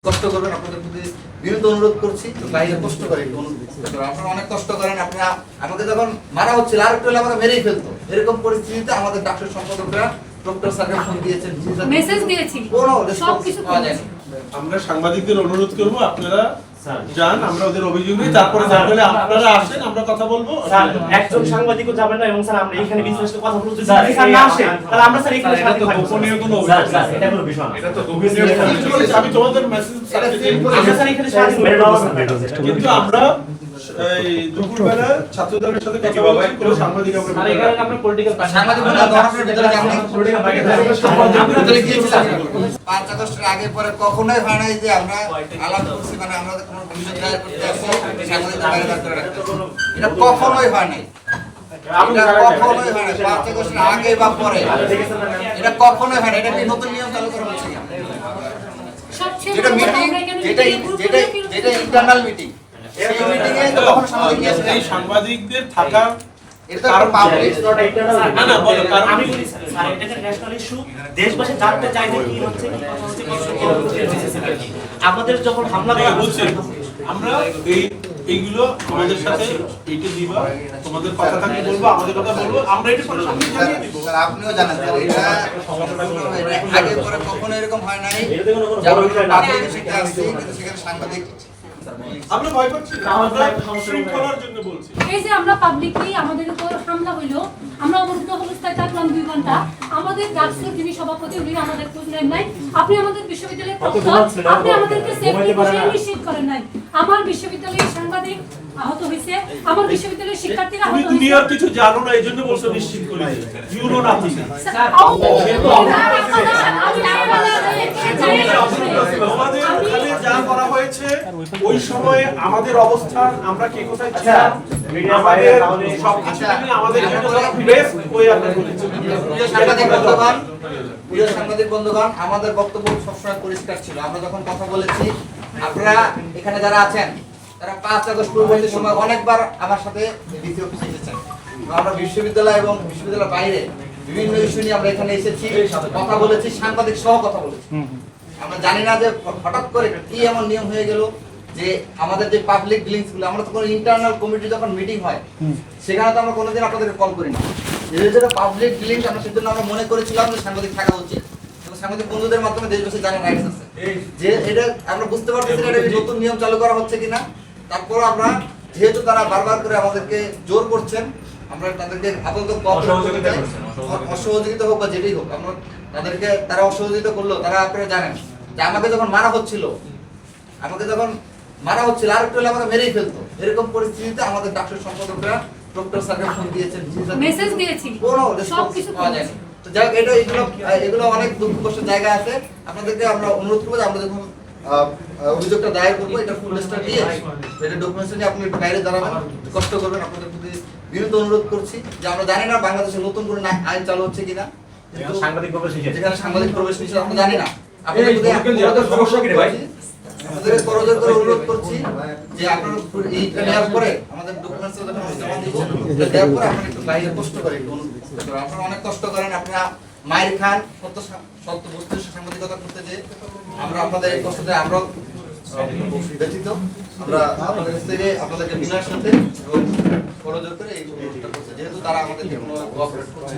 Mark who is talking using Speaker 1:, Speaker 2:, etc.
Speaker 1: কষ্ট করবেন, আপনাদের প্রতি বিনীত অনুরোধ করছি। বাইরে কষ্ট করে একটু অনুরোধ, আপনারা অনেক কষ্ট করেন। আপনারা আমাকে যখন মারা হচ্ছিল আর একটু হলে আমাকে মেরেই ফেলতো, এরকম পরিস্থিতিতে আমাদের ডাক্তার সম্পাদকরা ডক্টর স্যারকে ফোন দিয়েছেন,
Speaker 2: মেসেজ দিয়েছি,
Speaker 1: কোনো
Speaker 2: সব কিছু
Speaker 1: পাওয়া যায়নি।
Speaker 3: আমরা সাংবাদিকদের অনুরোধ করব আপনারা যান, আমরা ওদের অভিযোগ নিই, তারপরে তাহলে আপনারা আসেন, আমরা কথা বলবো।
Speaker 4: স্যার একজন সাংবাদিকও যাবেন না, এবং স্যার আমরা এখানে বিশ্লেষণ কথা বলতে স্যার স্যার না আসে, তাহলে আমরা স্যার এখানে সাথে থাকব।
Speaker 3: গোপনীয় কোনো
Speaker 4: স্যার স্যার এটা কোনো বিষয় না,
Speaker 3: এটা তো গোপনীয় কোনো, আমি তোমাদের মেসেজ
Speaker 4: আমরা স্যার এখানে সাথে মেরে দাও স্যার।
Speaker 3: কিন্তু আমরা এই দুপুরবেলা ছাত্রদের সাথে কথা বলছি, কোনো সাংবাদিক আমরা
Speaker 4: স্যার এখানে আমরা পলিটিক্যাল
Speaker 1: সাংবাদিক ধরনের ভিতরে যান না,
Speaker 4: পলিটিক্যাল বাইরে
Speaker 1: ভিতরে গিয়েছিলাম 5 আগস্টের আগে পরে কখনোই হয় নাই যে আমরা আলাপ করছি, মানে আমরা কোনো অভিযোগ দায়ের করতে আসছি সাংবাদিকদের বাইরে বার করে রাখতে, এটা কখনোই হয় নাই। এটা কখনোই হয় না 5 আগস্টের আগে বা পরে, এটা কখনোই হয় না। এটা কি নতুন নিয়ম চালু করা হচ্ছে কি? যেটা মিটিং, যেটা ইন্টারনাল মিটিং, এই মিটিং এ তো কখনো সাংবাদিক নিয়ে আসে না।
Speaker 3: এই সাংবাদিকদের থাকা
Speaker 1: এটা তো পাবলিক,
Speaker 3: না না বলো, কারণ
Speaker 4: আমি বলি স্যার এটা একটা ন্যাশনাল ইস্যু, দেশবাসী জানতে চায় যে কি হচ্ছে, কি কথা হচ্ছে, আমাদের যখন হামলা করা হচ্ছে
Speaker 3: আমরা এইগুলো আমাদের সাথে এইটা দিবা, তোমাদের কথা থাকলে বলবো, আমাদের কথা বলবো, আমরা এটা পরে সামনে জানিয়ে দিব।
Speaker 1: স্যার আপনিও জানেন স্যার, এটা আগে পরে কখনো এরকম হয় নাই যে আমরা পাবলিকের সাথে আসছি কিন্তু সেখানে সাংবাদিক
Speaker 3: আমরা ভয় পাচ্ছি না, আমরা শৃঙ্খলার জন্য বলছি।
Speaker 2: এই যে আমরা পাবলিকলি আমাদের উপর হামলা হইলো, আমরা অবরুদ্ধ অবস্থায় থাকলাম 2 ঘন্টা, আমাদের ডাকসুর যিনি সভাপতি উনি আমাদের খোঁজ নেন নাই। আপনি আমাদের বিশ্ববিদ্যালয়ের প্রক্টর, আপনি আমাদেরকে সেফটি বিষয়ে নিশ্চিত করেন নাই। আমার বিশ্ববিদ্যালয়ের সাংবাদিক আহত হয়েছে, আমার বিশ্ববিদ্যালয়ের শিক্ষার্থীরা
Speaker 3: তুমি
Speaker 2: আহত
Speaker 3: দুনিয়ার
Speaker 2: হয়েছে।
Speaker 3: কিছু জানো না, এইজন্য বলছো নিশ্চিত করে ইউ নো নাথিং। আমাদের ওখানে যা করা হয়েছে ওই সময় আমাদের অবস্থান, আমরা কে কোথায় ছিলাম, আমাদের সবকিছু মিলে আমাদের জন্য বেস্ট ওই আমরা করেছি।
Speaker 1: প্রিয় সাংবাদিক বন্ধুগণ, আমাদের বক্তব্য সবসময় পরিষ্কার ছিল। আমরা যখন কথা বলেছি, আপনারা এখানে যারা আছেন তারা 5 আগস্ট পূর্ববর্তী সময় অনেকবার আমার সাথে ডিসি অফিসে এসেছেন। আমরা বিশ্ববিদ্যালয় এবং বিশ্ববিদ্যালয়ের বাইরে বিভিন্ন ইস্যু নিয়ে আমরা এখানে এসেছি, কথা বলেছি, সাংবাদিক সহ কথা বলেছি। আমরা জানি না যে হঠাৎ করে কি এমন নিয়ম হয়ে গেল যে আমাদের যে পাবলিক লিংকস গুলো, আমরা তো কোনো ইন্টারনাল কমিটি যখন মিটিং হয় সেখানে তো আমরা কোনোদিন আপনাদেরকে কল করি না। যেটা পাবলিক লিংক, আমরা সেজন্য আমরা মনে করেছিলাম যে সাংবাদিক থাকা উচিত এবং সাংবাদিক বন্ধুদের মাধ্যমে দেশবাসী জানার রাইটস আছে। যে এটা আমরা বুঝতে পারতেছি না এটা নতুন নিয়ম চালু করা হচ্ছে কিনা। তারপর আমরা যেহেতু তারা বারবার করে আমাদেরকে জোর করছেন, আমরা তাদেরকে আপাতত অসহযোগিতা হোক বা যেটাই হোক, আমরা তাদেরকে, তারা অসহযোগিতা করলো, তারা আপনারা জানেন যে আমাকে যখন মারা হচ্ছিল আর একটু হলে আমাকে মেরেই ফেলতো, এরকম পরিস্থিতিতে আমাদের ডাক্তার সম্পাদকরা ডক্টর স্যারকে ফোন দিয়েছেন,
Speaker 2: মেসেজ দিয়েছি,
Speaker 1: কোনো
Speaker 2: সব কিছু
Speaker 1: পাওয়া যায়নি। তো যাই হোক, এগুলো অনেক দুঃখ কষ্টের জায়গা আছে। আপনাদেরকে আমরা অনুরোধ করবো যে আমরা যখন অভিযোগটা দায়ের করবো, এটা ফুল লিস্টটা দিয়ে এটা ডকুমেন্টস নিয়ে আপনি একটু বাইরে দাঁড়াবেন, কষ্ট করবেন। আপনাদের প্রতি বিনীত অনুরোধ করছি যে আমরা জানি না বাংলাদেশে নতুন করে আইন চালু হচ্ছে কিনা,
Speaker 4: সাংবাদিক প্রবেশ
Speaker 1: যেখানে সাংবাদিক প্রবেশ নিষেধ আমরা জানি না। আপনাদের করজোর করে অনুরোধ করছি যে আপনারা এইটা নেওয়ার পরে আমাদের ডকুমেন্টস যখন জমা দিচ্ছেন, দেওয়ার পরে আপনারা একটু বাইরে কষ্ট করে একটু অনুরোধ করবেন। আপনারা অনেক কষ্ট করেন, আপনারা মায়ের খান সত্য বস্তুর সাংবাদিকতা করতে যে আমরা আপনাদের এই কষ্টতে আমরা ব্যথিত। আমরা আপনাদের কাছ থেকে আপনাদেরকে বিনয়ের সাথে এবং করজোর করে এই অনুরোধটা করছি, যেহেতু তারা আমাদেরকে কোনো কোঅপারেট করছে।